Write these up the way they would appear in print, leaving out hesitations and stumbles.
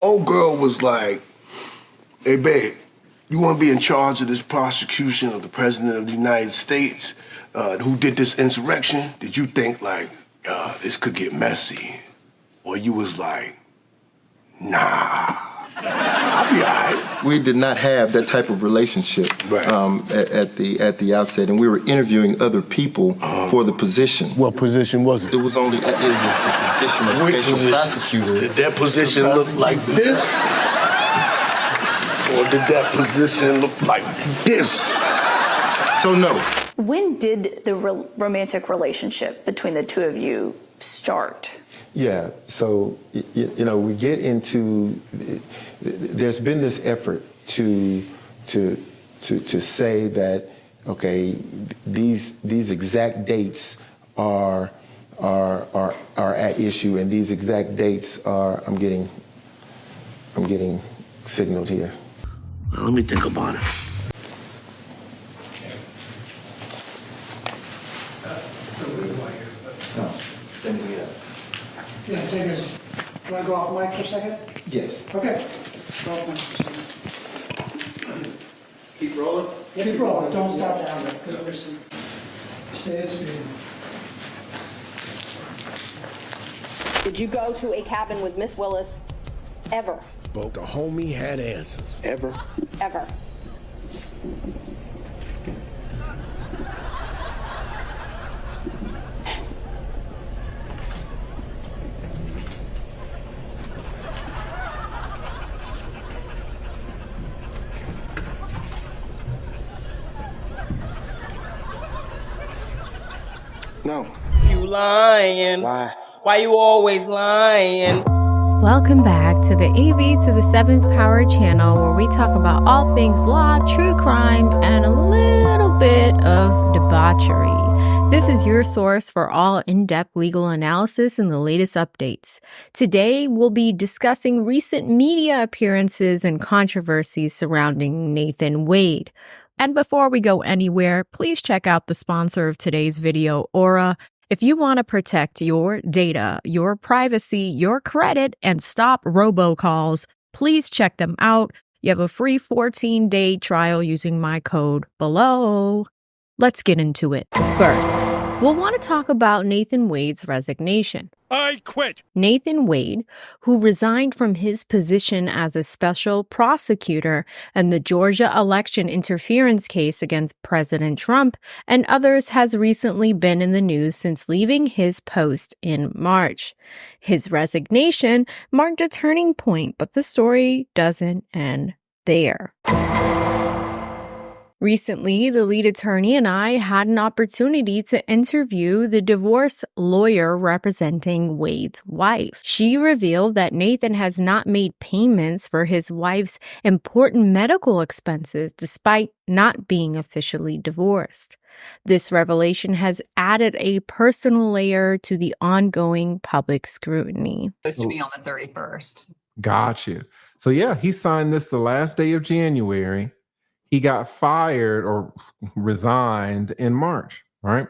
Old girl was like, hey, babe, you want to be in charge of this prosecution of the president of the United States who did this insurrection? Did you think, like, this could get messy? Or you was like, nah, I'll be all right. We did not have that type of relationship at the outset, and we were interviewing other people for the position. What position was it? It was the position of special prosecutor. Did that position look like this? Or did that position look like this? So no. When did the romantic relationship between the two of you start? Yeah, so, we get into, there's been this effort to say that, okay, these exact dates are at issue, and these exact dates are, I'm getting signaled here. Well, let me think about it. Yeah, take it. You want to go off mic for a second? Yes. Okay. Go off mic for a second. Keep rolling? Yeah, keep rolling. Don't stop down there. Stay at speed. Did you go to a cabin with Miss Willis ever? But the homie had answers. Ever? Ever. No. You lying. Why you always lying? Welcome back to the AV to the 7th Power channel, where we talk about all things law, true crime, and a little bit of debauchery. This is your source for all in-depth legal analysis and the latest updates. Today, we'll be discussing recent media appearances and controversies surrounding Nathan Wade. And before we go anywhere, please check out the sponsor of today's video, Aura. If you want to protect your data, your privacy, your credit, and stop robocalls, please check them out. You have a free 14-day trial using my code below. Let's get into it. First, we'll want to talk about Nathan Wade's resignation. I quit. Nathan Wade, who resigned from his position as a special prosecutor in the Georgia election interference case against President Trump and others, has recently been in the news since leaving his post in March. His resignation marked a turning point, but the story doesn't end there. Recently, the lead attorney and I had an opportunity to interview the divorce lawyer representing Wade's wife. She revealed that Nathan has not made payments for his wife's important medical expenses despite not being officially divorced. This revelation has added a personal layer to the ongoing public scrutiny. Supposed to be on the 31st. Got you. So yeah, he signed this the last day of January. He got fired or resigned in March, right?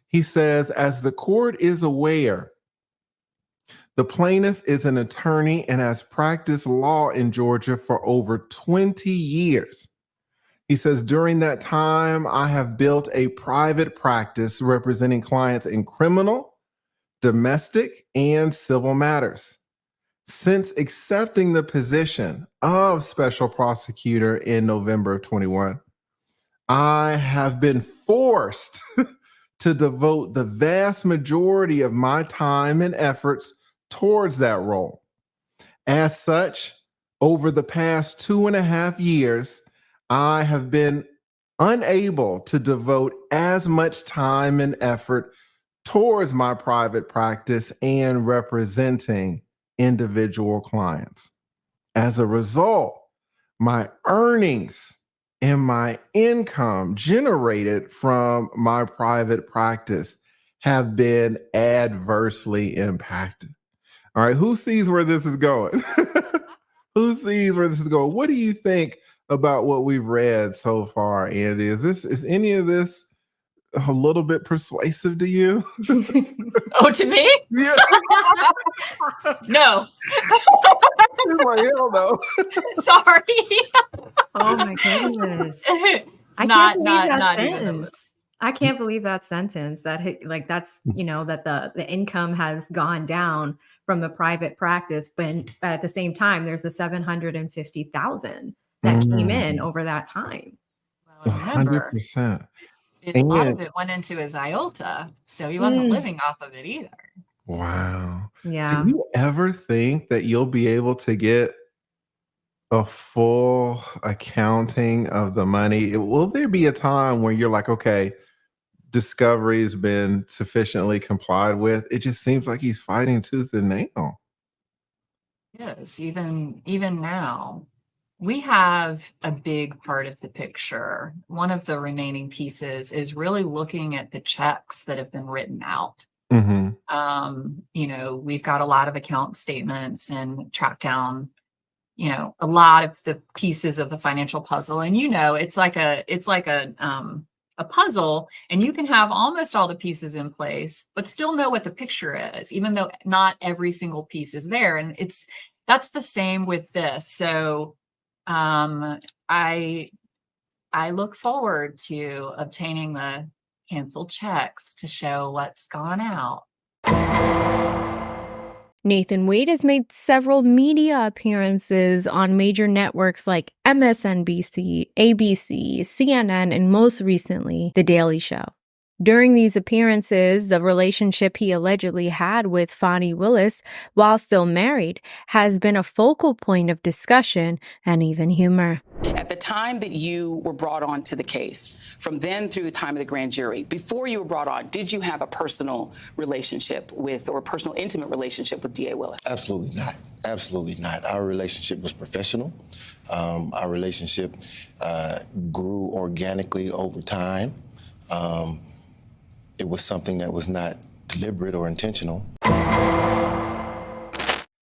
He says, as the court is aware, the plaintiff is an attorney and has practiced law in Georgia for over 20 years. He says, during that time, I have built a private practice representing clients in criminal, domestic, and civil matters. Since accepting the position of special prosecutor in November of 21, I have been forced to devote the vast majority of my time and efforts towards that role. As such, over the past 2.5 years, I have been unable to devote as much time and effort towards my private practice and representing individual clients. As a result, my earnings and my income generated from my private practice have been adversely impacted. All right, who sees where this is going? Who sees where this is going? What do you think about what we've read so far, Andy? Is any of this a little bit persuasive to you? Oh, to me? Yeah. No. He's like, hell no. Sorry. Oh my goodness. I Not- can't believe not- that not even a sentence. I can't believe that sentence. Like that's, you know, that the income has gone down from the private practice, but at the same time, there's a 750,000 that came in over that time. Well, remember, 100%. a lot of And it went into his IOTA, so he wasn't living off of it either. wow. Yeah. Do you ever think that you'll be able to get a full accounting of the money? Will there be a time where you're like, okay, discovery's been sufficiently complied with? It just seems like he's fighting tooth and nail. Yes, even now. We have a big part of the picture. One of the remaining pieces is really looking at the checks that have been written out. Mm-hmm. You know, we've got a lot of account statements and track down, you know, a lot of the pieces of the financial puzzle. And, you know, it's like a puzzle, and you can have almost all the pieces in place, but still know what the picture is, even though not every single piece is there. And that's the same with this. So, I look forward to obtaining the canceled checks to show what's gone out. Nathan Wade has made several media appearances on major networks like MSNBC, ABC, CNN, and most recently, The Daily Show. During these appearances, the relationship he allegedly had with Fani Willis, while still married, has been a focal point of discussion and even humor. At the time that you were brought on to the case, from then through the time of the grand jury, before you were brought on, did you have a personal relationship with, or a personal intimate relationship with D.A. Willis? Absolutely not. Absolutely not. Our relationship was professional. Our relationship grew organically over time. It was something that was not deliberate or intentional.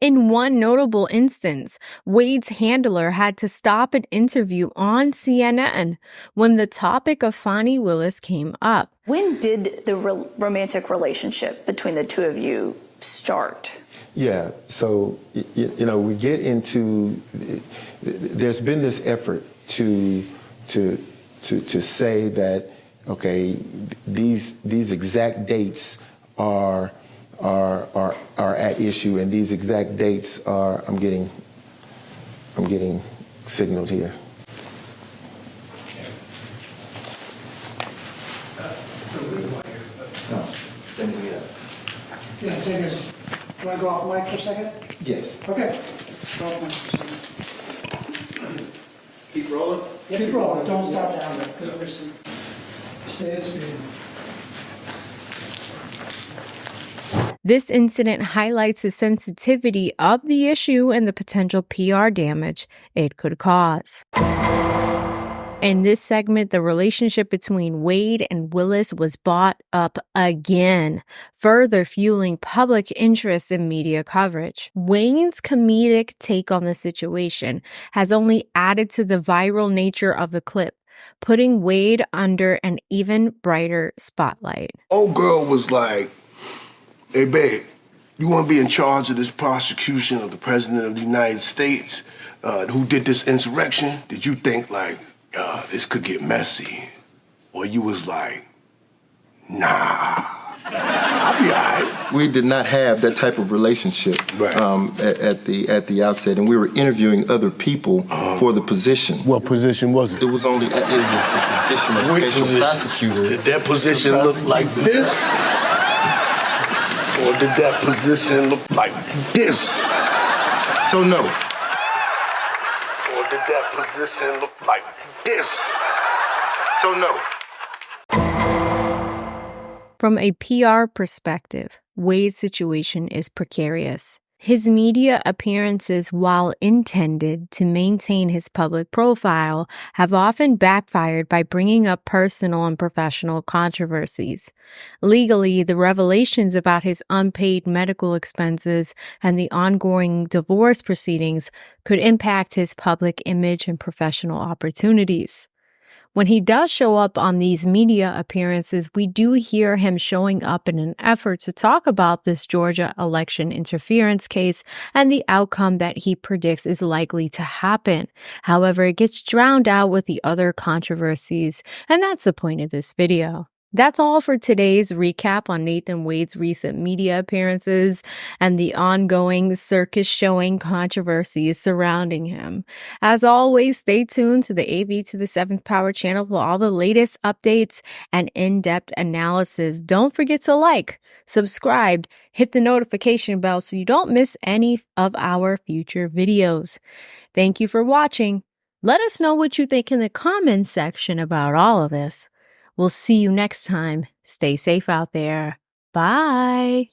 In one notable instance, Wade's handler had to stop an interview on CNN when the topic of Fani Willis came up. When did the romantic relationship between the two of you start? Yeah, so, you know, we get into, there's been this effort to say that, okay, these exact dates are at issue, and these exact dates are, I'm getting signaled here. Yeah, take it. Want to go off mic for a second? Yes. Okay. Go off mic for a second. Keep rolling. Keep rolling. Don't stop down there. Stay at speed. This incident highlights the sensitivity of the issue and the potential PR damage it could cause. In this segment, the relationship between Wade and Willis was brought up again, further fueling public interest in media coverage. Wade's comedic take on the situation has only added to the viral nature of the clip, putting Wade under an even brighter spotlight. Old girl was like, hey, babe, you want to be in charge of this prosecution of the President of the United States who did this insurrection? Did you think, like, this could get messy? Or you was like, nah, I'll be all right. We did not have that type of relationship at the outset, and we were interviewing other people for the position. What position was it? It was the position of special prosecutor. Did that position look like this? Or did that position look like this? So no. Or did that position look like this? So no. From a PR perspective, Wade's situation is precarious. His media appearances, while intended to maintain his public profile, have often backfired by bringing up personal and professional controversies. Legally, the revelations about his unpaid medical expenses and the ongoing divorce proceedings could impact his public image and professional opportunities. When he does show up on these media appearances, we do hear him showing up in an effort to talk about this Georgia election interference case and the outcome that he predicts is likely to happen. However, it gets drowned out with the other controversies, and that's the point of this video. That's all for today's recap on Nathan Wade's recent media appearances and the ongoing circus showing controversies surrounding him. As always, stay tuned to the AV to the 7th Power channel for all the latest updates and in-depth analysis. Don't forget to like, subscribe, hit the notification bell so you don't miss any of our future videos. Thank you for watching. Let us know what you think in the comments section about all of this. We'll see you next time. Stay safe out there. Bye.